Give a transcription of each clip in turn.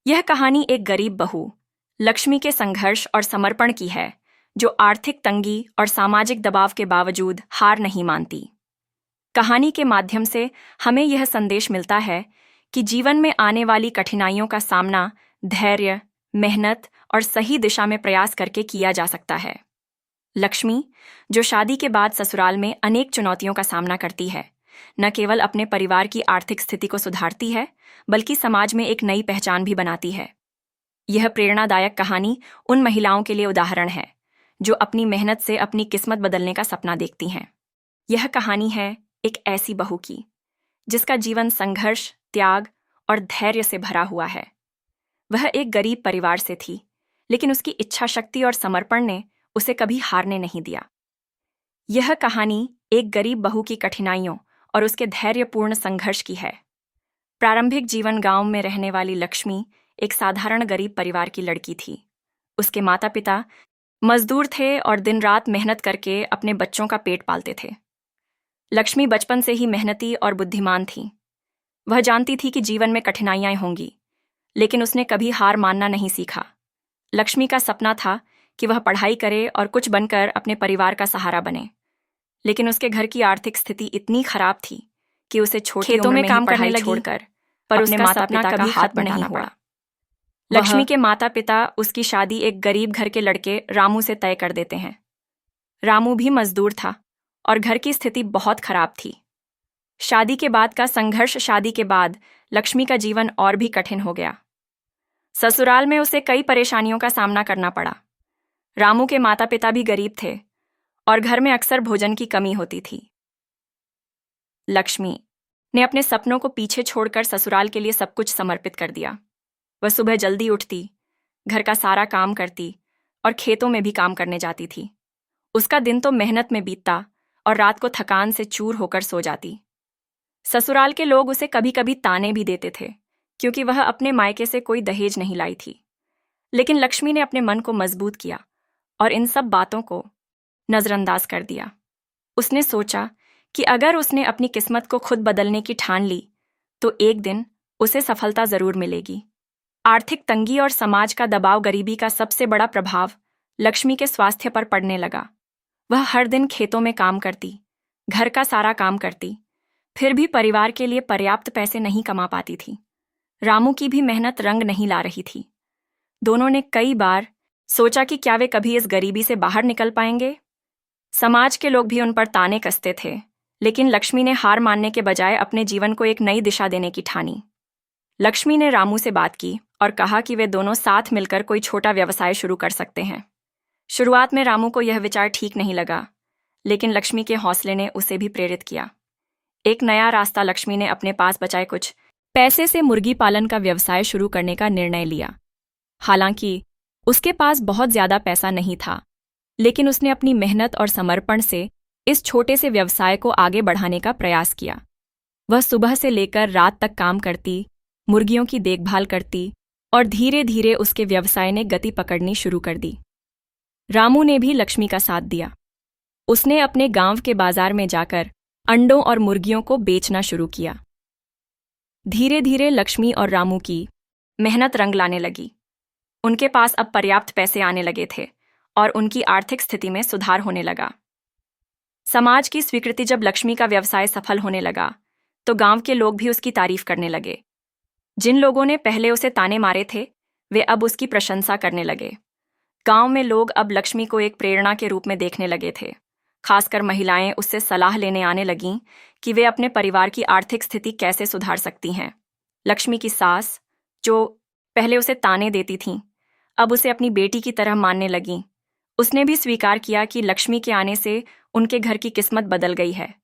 यह कहानी एक गरीब बहू लक्ष्मी के संघर्ष और समर्पण की है, जो आर्थिक तंगी और सामाजिक दबाव के बावजूद हार नहीं मानती। कहानी के माध्यम से हमें यह संदेश मिलता है कि जीवन में आने वाली कठिनाइयों का सामना धैर्य, मेहनत और सही दिशा में प्रयास करके किया जा सकता है। लक्ष्मी, जो शादी के बाद ससुराल में अनेक चुनौतियों का सामना करती है, न केवल अपने परिवार की आर्थिक स्थिति को सुधारती है, बल्कि समाज में एक नई पहचान भी बनाती है। यह प्रेरणादायक कहानी उन महिलाओं के लिए उदाहरण है जो अपनी मेहनत से अपनी किस्मत बदलने का सपना देखती हैं। यह कहानी है एक ऐसी बहू की जिसका जीवन संघर्ष, त्याग और धैर्य से भरा हुआ है। वह एक गरीब परिवार से थी, लेकिन उसकी इच्छा शक्ति और समर्पण ने उसे कभी हारने नहीं दिया। यह कहानी एक गरीब बहू की कठिनाइयों और उसके धैर्यपूर्ण संघर्ष की है। प्रारंभिक जीवन गांव में रहने वाली लक्ष्मी एक साधारण गरीब परिवार की लड़की थी। उसके माता पिता मजदूर थे और दिन रात मेहनत करके अपने बच्चों का पेट पालते थे। लक्ष्मी बचपन से ही मेहनती और बुद्धिमान थी। वह जानती थी कि जीवन में कठिनाइयां होंगी, लेकिन उसने कभी हार मानना नहीं सीखा। लक्ष्मी का सपना था कि वह पढ़ाई करे और कुछ बनकर अपने परिवार का सहारा बने, लेकिन उसके घर की आर्थिक स्थिति इतनी खराब थी कि उसे छोटी उम्र में काम करने लगी, छोड़कर पर उसके माता पिता कभी हाथ बढ़ाना पड़ा। लक्ष्मी के माता पिता उसकी शादी एक गरीब घर के लड़के रामू से तय कर देते हैं। रामू भी मजदूर था और घर की स्थिति बहुत खराब थी। शादी के बाद का संघर्ष शादी के बाद लक्ष्मी का जीवन और भी कठिन हो गया। ससुराल में उसे कई परेशानियों का सामना करना पड़ा। रामू के माता पिता भी गरीब थे और घर में अक्सर भोजन की कमी होती थी। लक्ष्मी ने अपने सपनों को पीछे छोड़कर ससुराल के लिए सब कुछ समर्पित कर दिया। वह सुबह जल्दी उठती, घर का सारा काम करती और खेतों में भी काम करने जाती थी। उसका दिन तो मेहनत में बीतता और रात को थकान से चूर होकर सो जाती। ससुराल के लोग उसे कभी कभी ताने भी देते थे, क्योंकि वह अपने मायके से कोई दहेज नहीं लाई थी। लेकिन लक्ष्मी ने अपने मन को मजबूत किया और इन सब बातों को नजरअंदाज कर दिया। उसने सोचा कि अगर उसने अपनी किस्मत को खुद बदलने की ठान ली, तो एक दिन उसे सफलता जरूर मिलेगी। आर्थिक तंगी और समाज का दबाव, गरीबी का सबसे बड़ा प्रभाव लक्ष्मी के स्वास्थ्य पर पड़ने लगा। वह हर दिन खेतों में काम करती, घर का सारा काम करती, फिर भी परिवार के लिए पर्याप्त पैसे नहीं कमा पाती थी। रामू की भी मेहनत रंग नहीं ला रही थी। दोनों ने कई बार सोचा कि क्या वे कभी इस गरीबी से बाहर निकल पाएंगे। समाज के लोग भी उन पर ताने कसते थे, लेकिन लक्ष्मी ने हार मानने के बजाय अपने जीवन को एक नई दिशा देने की ठानी। लक्ष्मी ने रामू से बात की और कहा कि वे दोनों साथ मिलकर कोई छोटा व्यवसाय शुरू कर सकते हैं। शुरुआत में रामू को यह विचार ठीक नहीं लगा, लेकिन लक्ष्मी के हौसले ने उसे भी प्रेरित किया। एक नया रास्ता लक्ष्मी ने अपने पास बचाए कुछ पैसे से मुर्गी पालन का व्यवसाय शुरू करने का निर्णय लिया। हालांकि उसके पास बहुत ज्यादा पैसा नहीं था, लेकिन उसने अपनी मेहनत और समर्पण से इस छोटे से व्यवसाय को आगे बढ़ाने का प्रयास किया। वह सुबह से लेकर रात तक काम करती, मुर्गियों की देखभाल करती और धीरे धीरे उसके व्यवसाय ने गति पकड़नी शुरू कर दी। रामू ने भी लक्ष्मी का साथ दिया। उसने अपने गांव के बाजार में जाकर अंडों और मुर्गियों को बेचना शुरू किया। धीरे धीरे लक्ष्मी और रामू की मेहनत रंग लाने लगी। उनके पास अब पर्याप्त पैसे आने लगे थे और उनकी आर्थिक स्थिति में सुधार होने लगा। समाज की स्वीकृति जब लक्ष्मी का व्यवसाय सफल होने लगा, तो गांव के लोग भी उसकी तारीफ करने लगे। जिन लोगों ने पहले उसे ताने मारे थे, वे अब उसकी प्रशंसा करने लगे। गांव में लोग अब लक्ष्मी को एक प्रेरणा के रूप में देखने लगे थे। खासकर महिलाएं उससे सलाह लेने आने लगीं कि वे अपने परिवार की आर्थिक स्थिति कैसे सुधार सकती हैं। लक्ष्मी की सास, जो पहले उसे ताने देती थीं, अब उसे अपनी बेटी की तरह मानने लगीं। उसने भी स्वीकार किया कि लक्ष्मी के आने से उनके घर की किस्मत बदल गई है।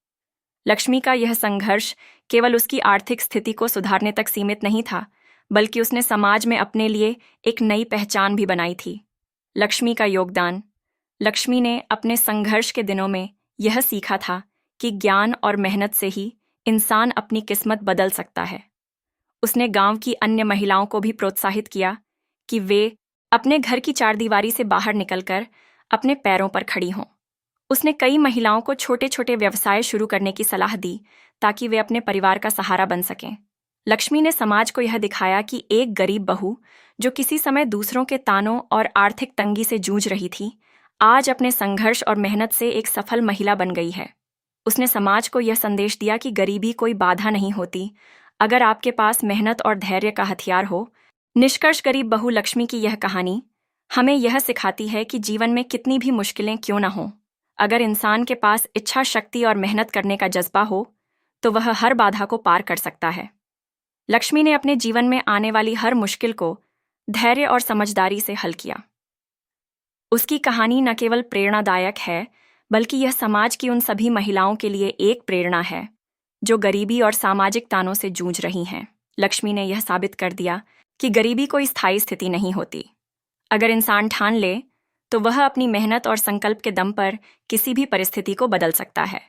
लक्ष्मी का यह संघर्ष केवल उसकी आर्थिक स्थिति को सुधारने तक सीमित नहीं था, बल्कि उसने समाज में अपने लिए एक नई पहचान भी बनाई थी। लक्ष्मी का योगदान। लक्ष्मी ने अपने संघर्ष के दिनों में यह सीखा था कि ज्ञान और मेहनत से ही इंसान अपनी किस्मत बदल सकता है। उसने गांव की अन्य महिलाओं को भी प्रोत्साहित किया कि वे अपने घर की चारदीवारी से बाहर निकलकर अपने पैरों पर खड़ी हों। उसने कई महिलाओं को छोटे छोटे व्यवसाय शुरू करने की सलाह दी, ताकि वे अपने परिवार का सहारा बन सकें। लक्ष्मी ने समाज को यह दिखाया कि एक गरीब बहू, जो किसी समय दूसरों के तानों और आर्थिक तंगी से जूझ रही थी, आज अपने संघर्ष और मेहनत से एक सफल महिला बन गई है। उसने समाज को यह संदेश दिया कि गरीबी कोई बाधा नहीं होती, अगर आपके पास मेहनत और धैर्य का हथियार हो। निष्कर्ष, गरीब बहू लक्ष्मी की यह कहानी हमें यह सिखाती है कि जीवन में कितनी भी मुश्किलें क्यों न हों, अगर इंसान के पास इच्छा शक्ति और मेहनत करने का जज्बा हो, तो वह हर बाधा को पार कर सकता है। लक्ष्मी ने अपने जीवन में आने वाली हर मुश्किल को धैर्य और समझदारी से हल किया। उसकी कहानी न केवल प्रेरणादायक है, बल्कि यह समाज की उन सभी महिलाओं के लिए एक प्रेरणा है जो गरीबी और सामाजिक तानों से जूझ रही हैं। लक्ष्मी ने यह साबित कर दिया कि गरीबी कोई स्थायी स्थिति नहीं होती। अगर इंसान ठान ले, तो वह अपनी मेहनत और संकल्प के दम पर किसी भी परिस्थिति को बदल सकता है।